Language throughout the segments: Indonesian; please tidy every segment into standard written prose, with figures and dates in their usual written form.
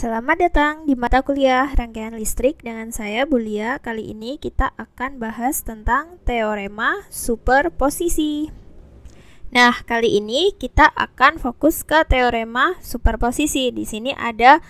Selamat datang di mata kuliah rangkaian listrik dengan saya Bulia. Kali ini kita akan bahas tentang teorema superposisi. Nah, kali ini kita akan fokus ke teorema superposisi. Di sini ada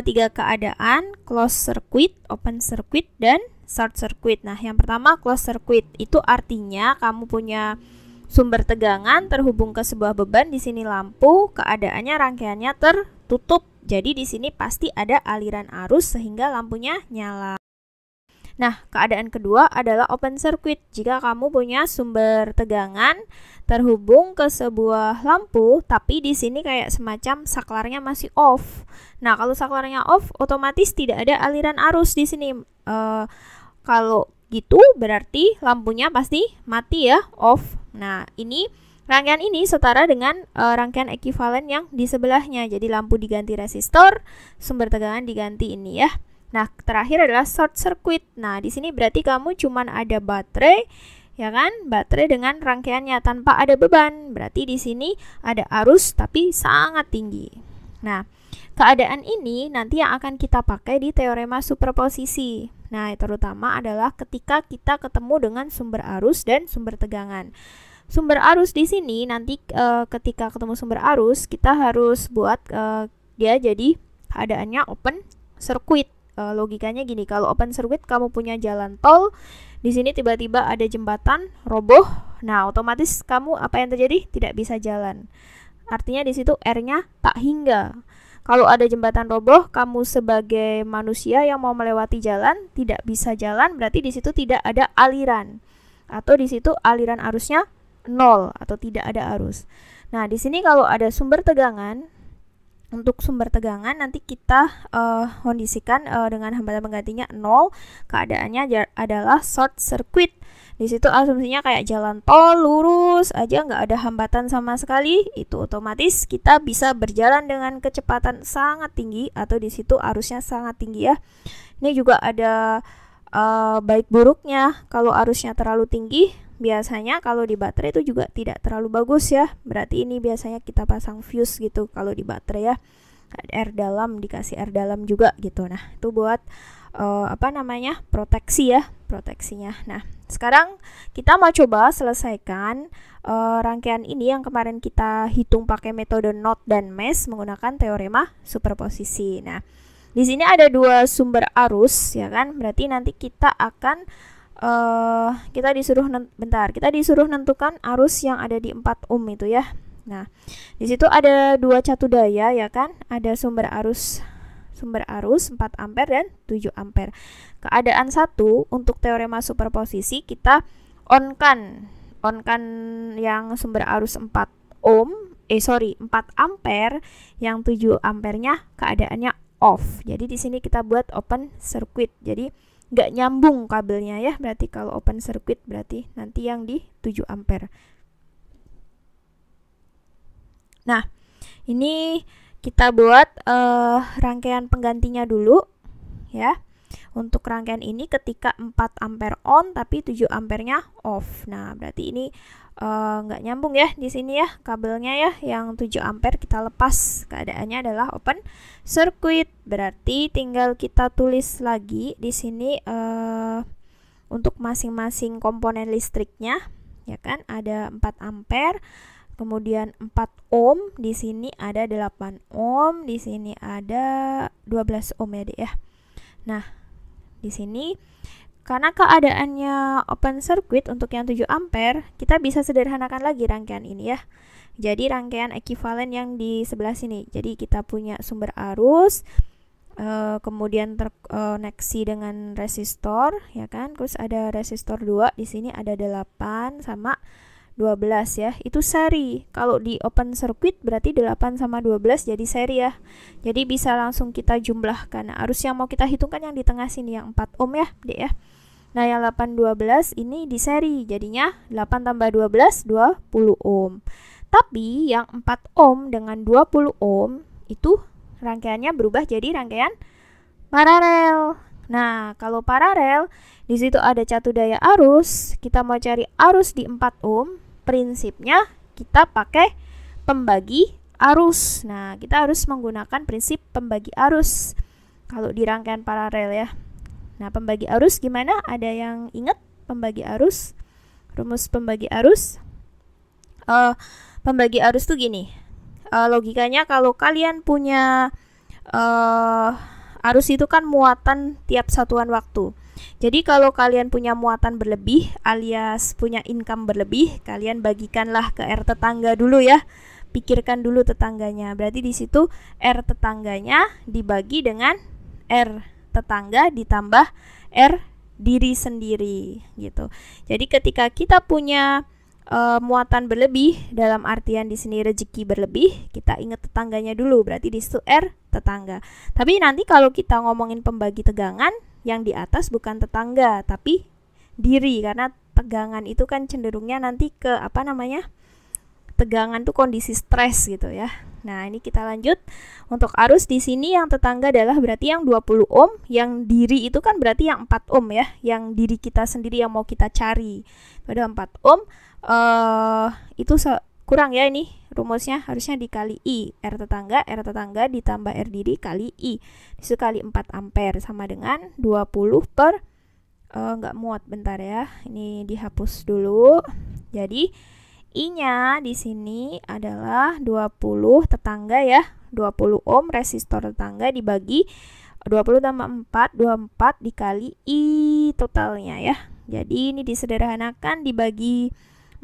tiga keadaan: closed circuit, open circuit, dan short circuit. Nah, yang pertama closed circuit itu artinya kamu punya sumber tegangan terhubung ke sebuah beban. Di sini lampu, keadaannya rangkaiannya tertutup. Jadi di sini pasti ada aliran arus sehingga lampunya nyala. Nah, keadaan kedua adalah open circuit. Jika kamu punya sumber tegangan terhubung ke sebuah lampu, tapi di sini kayak semacam saklarnya masih off. Nah, kalau saklarnya off, otomatis tidak ada aliran arus di sini. Kalau gitu berarti lampunya pasti mati ya, off. Nah, rangkaian ini setara dengan rangkaian ekivalen yang di sebelahnya. Jadi lampu diganti resistor, sumber tegangan diganti ini ya. Nah, terakhir adalah short circuit. Nah, di sini berarti kamu cuman ada baterai, ya kan? Baterai dengan rangkaiannya tanpa ada beban. Berarti di sini ada arus tapi sangat tinggi. Nah, keadaan ini nanti yang akan kita pakai di teorema superposisi. Nah, terutama adalah ketika kita ketemu dengan sumber arus dan sumber tegangan. Sumber arus di sini nanti ketika ketemu sumber arus kita harus buat dia jadi keadaannya open circuit. Logikanya gini, kalau open circuit kamu punya jalan tol, di sini tiba-tiba ada jembatan roboh. Nah, otomatis kamu apa yang terjadi? Tidak bisa jalan. Artinya di situ R-nya tak hingga. Kalau ada jembatan roboh, kamu sebagai manusia yang mau melewati jalan tidak bisa jalan, berarti di situ tidak ada aliran. Atau di situ aliran arusnya nol atau tidak ada arus. Nah, di sini kalau ada sumber tegangan, untuk sumber tegangan nanti kita kondisikan dengan hambatan penggantinya 0, keadaannya adalah short circuit. Di situ asumsinya kayak jalan tol lurus aja, nggak ada hambatan sama sekali, itu otomatis kita bisa berjalan dengan kecepatan sangat tinggi atau di situ arusnya sangat tinggi ya. Ini juga ada baik buruknya. Kalau arusnya terlalu tinggi, biasanya kalau di baterai itu juga tidak terlalu bagus ya. Berarti ini biasanya kita pasang fuse gitu kalau di baterai ya. Air dalam, dikasih air dalam juga gitu. Nah, itu buat proteksi ya, proteksinya. Nah, sekarang kita mau coba selesaikan rangkaian ini yang kemarin kita hitung pakai metode Knot dan Mesh menggunakan teorema superposisi. Nah, di sini ada dua sumber arus ya kan. Berarti nanti kita akan kita disuruh nentukan arus yang ada di 4 ohm itu ya. Nah, di situ ada dua catu daya ya kan. Ada sumber arus 4 ampere dan 7 ampere. Keadaan 1 untuk teorema superposisi kita on kan yang sumber arus 4 ampere, yang 7 ampernya keadaannya off. Jadi di sini kita buat open circuit. Jadi nggak nyambung kabelnya ya. Berarti kalau open circuit berarti nanti yang di 7 ampere. Nah, ini kita buat rangkaian penggantinya dulu ya. Untuk rangkaian ini ketika 4 ampere on tapi 7 ampernya off. Nah, berarti ini nggak nyambung ya di sini ya kabelnya ya. Yang 7 ampere kita lepas, keadaannya adalah open circuit. Berarti tinggal kita tulis lagi di sini untuk masing-masing komponen listriknya ya kan. Ada 4 ampere, kemudian 4 ohm, di sini ada 8 ohm, di sini ada 12 ohm ya Dek ya. Nah, di sini karena keadaannya open circuit untuk yang 7 ampere, kita bisa sederhanakan lagi rangkaian ini ya. Jadi rangkaian ekivalen yang di sebelah sini. Jadi kita punya sumber arus, kemudian terkoneksi dengan resistor ya kan. Terus ada resistor 2, di sini ada 8 sama 12 ya. Itu seri. Kalau di open circuit berarti 8 sama 12 jadi seri ya. Jadi bisa langsung kita jumlahkan. Nah, arus yang mau kita hitungkan yang di tengah sini yang 4 ohm ya, Dek ya. Nah, yang 8 12 ini di seri. Jadinya 8 tambah 12 20 ohm. Tapi yang 4 ohm dengan 20 ohm itu rangkaiannya berubah jadi rangkaian paralel. Nah, kalau paralel di situ ada catu daya arus. Kita mau cari arus di 4 ohm. Prinsipnya kita pakai pembagi arus. Nah, kita harus menggunakan prinsip pembagi arus kalau di rangkaian paralel ya. Nah, pembagi arus gimana? Ada yang ingat pembagi arus? Rumus pembagi arus? Pembagi arus tuh gini. Logikanya kalau kalian punya arus itu kan muatan tiap satuan waktu. Jadi kalau kalian punya muatan berlebih alias punya income berlebih, kalian bagikanlah ke R tetangga dulu ya. Pikirkan dulu tetangganya. Berarti di situ R tetangganya dibagi dengan R tetangga ditambah R diri sendiri gitu. Jadi ketika kita punya muatan berlebih, dalam artian di sini rezeki berlebih, kita ingat tetangganya dulu, berarti di situ R tetangga. Tapi nanti kalau kita ngomongin pembagi tegangan, yang di atas bukan tetangga tapi diri, karena tegangan itu kan cenderungnya nanti ke tegangan tuh kondisi stres gitu ya. Nah, ini kita lanjut. Untuk arus di sini yang tetangga adalah berarti yang 20 ohm, yang diri itu kan berarti yang 4 ohm ya, yang diri kita sendiri yang mau kita cari. Pada 4 ohm itu kurang ya, ini rumusnya harusnya dikali I. R tetangga ditambah R diri kali I. Itu kali 4 ampere sama dengan 20 per nggak muat, bentar ya. Ini dihapus dulu. Jadi I-nya di sini adalah 20 tetangga ya. 20 ohm resistor tetangga dibagi 20 tambah 4, 24 dikali I totalnya ya. Jadi ini disederhanakan dibagi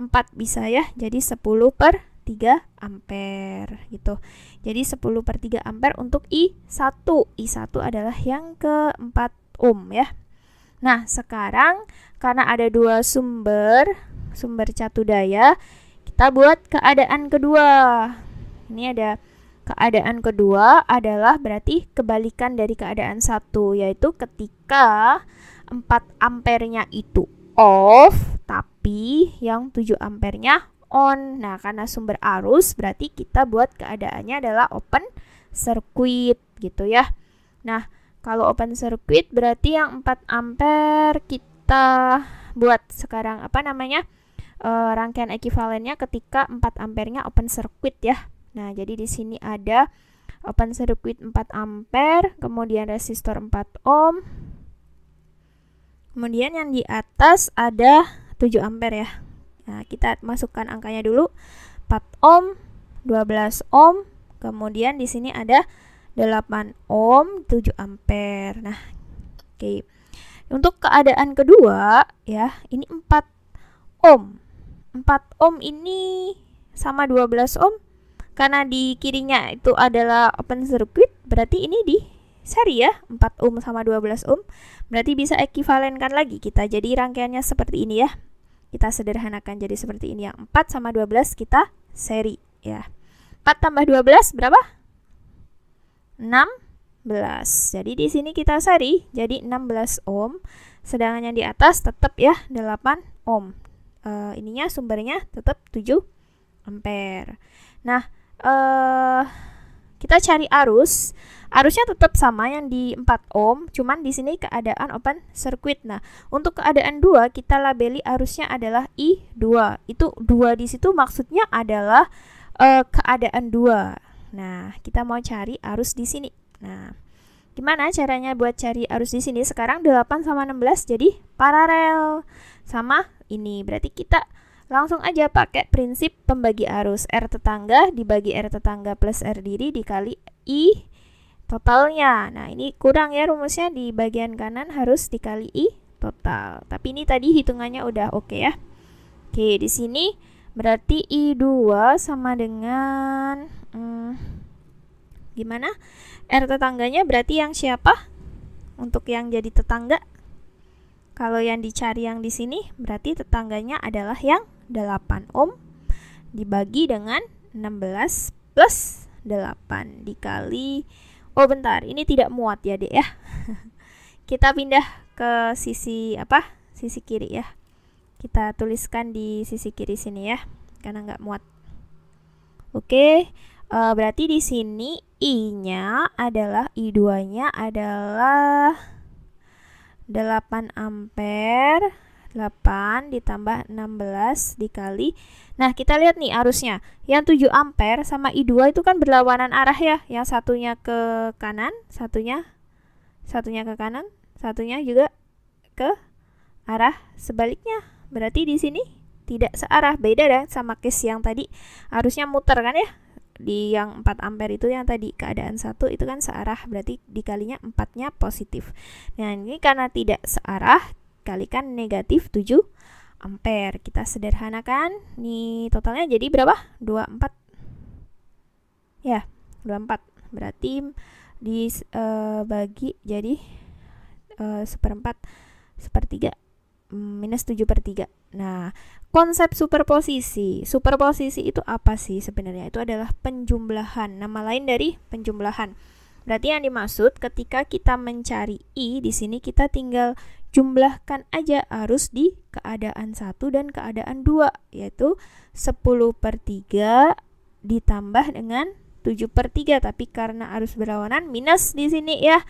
4 bisa ya. Jadi 10 per 3 ampere gitu. Jadi 10 per 3 ampere untuk I1. I1 adalah yang ke-4 ohm ya. Nah, sekarang karena ada dua sumber catu daya, kita buat keadaan kedua. Ini ada keadaan kedua adalah berarti kebalikan dari keadaan satu, yaitu ketika 4 ampernya itu off, tapi yang 7 ampernya on. Nah, karena sumber arus berarti kita buat keadaannya adalah open circuit gitu ya. Nah, kalau open circuit berarti yang 4 ampere kita buat sekarang rangkaian ekivalennya ketika 4 ampernya open circuit ya. Nah, jadi di sini ada open circuit 4 ampere, kemudian resistor 4 ohm. Kemudian yang di atas ada 7 ampere ya. Nah, kita masukkan angkanya dulu. 4 ohm, 12 ohm, kemudian di sini ada 8 ohm, 7 ampere. Nah, oke. Untuk keadaan kedua ya, ini 4 ohm. 4 ohm ini sama 12 ohm. Karena di kirinya itu adalah open circuit, berarti ini di seri ya, 4 ohm sama 12 ohm. Berarti bisa ekivalenkan lagi kita. Jadi rangkaiannya seperti ini ya. Kita sederhanakan jadi seperti ini, yang 4 sama 12 kita seri ya. 4 tambah 12 berapa? 16. Jadi di sini kita seri, jadi 16 ohm. Sedangkan yang di atas tetap ya 8 ohm. Ininya sumbernya tetap 7 ampere. Nah, kita cari arus. Arusnya tetap sama yang di 4 ohm, cuman di sini keadaan open circuit. Nah, untuk keadaan 2 kita labeli arusnya adalah I2. Itu 2 di situ maksudnya adalah keadaan 2. Nah, kita mau cari arus di sini. Nah, gimana caranya buat cari arus di sini? Sekarang 8 sama 16 jadi paralel sama ini. Berarti kita langsung aja pakai prinsip pembagi arus. R tetangga dibagi R tetangga plus R diri dikali I totalnya. Nah, ini kurang ya rumusnya, di bagian kanan harus dikali I total. Tapi ini tadi hitungannya udah oke ya. Oke, di sini berarti I2 sama dengan gimana? R tetangganya berarti yang siapa? Untuk yang jadi tetangga. Kalau yang dicari yang di sini berarti tetangganya adalah yang 8 ohm dibagi dengan 16 plus 8 dikali, oh bentar, ini tidak muat ya Dek ya. Kita pindah ke sisi sisi kiri ya. Kita tuliskan di sisi kiri sini ya, karena nggak muat. Oke, berarti di sini I-nya adalah I2-nya adalah 8 ampere 8 ditambah 16 dikali. Nah, kita lihat nih arusnya. Yang 7 ampere sama I2 itu kan berlawanan arah ya. Yang satunya ke kanan, satunya ke kanan, satunya juga ke arah sebaliknya. Berarti di sini tidak searah, beda dan sama case yang tadi. Arusnya muter kan ya. Di yang 4 ampere itu yang tadi keadaan 1 itu kan searah, berarti dikalinya 4-nya positif. Nah, ini karena tidak searah, kalikan negatif 7 ampere. Kita sederhanakan. Nih totalnya jadi berapa? 24. Ya, 24. Berarti dibagi jadi 1/4 1/3 minus 7/3. Nah, konsep superposisi. Superposisi itu apa sih sebenarnya? Itu adalah penjumlahan. Nama lain dari penjumlahan. Berarti yang dimaksud ketika kita mencari I, di sini kita tinggal jumlahkan aja arus di keadaan 1 dan keadaan 2, yaitu 10/3 ditambah dengan 7/3, tapi karena arus berlawanan minus di sini ya.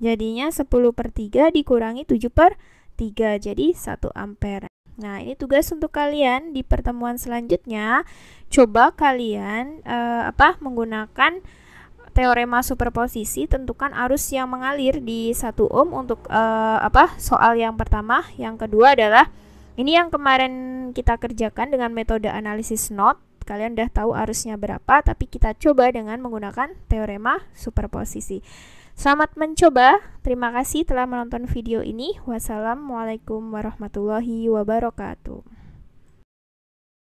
Jadinya 10/3 dikurangi 7/3, jadi 1 ampere. Nah, ini tugas untuk kalian di pertemuan selanjutnya. Coba kalian menggunakan teorema superposisi, tentukan arus yang mengalir di 1 ohm untuk soal yang pertama. Yang kedua adalah ini yang kemarin kita kerjakan dengan metode analisis node. Kalian udah tahu arusnya berapa, tapi kita coba dengan menggunakan teorema superposisi. Selamat mencoba. Terima kasih telah menonton video ini. Wassalamualaikum warahmatullahi wabarakatuh.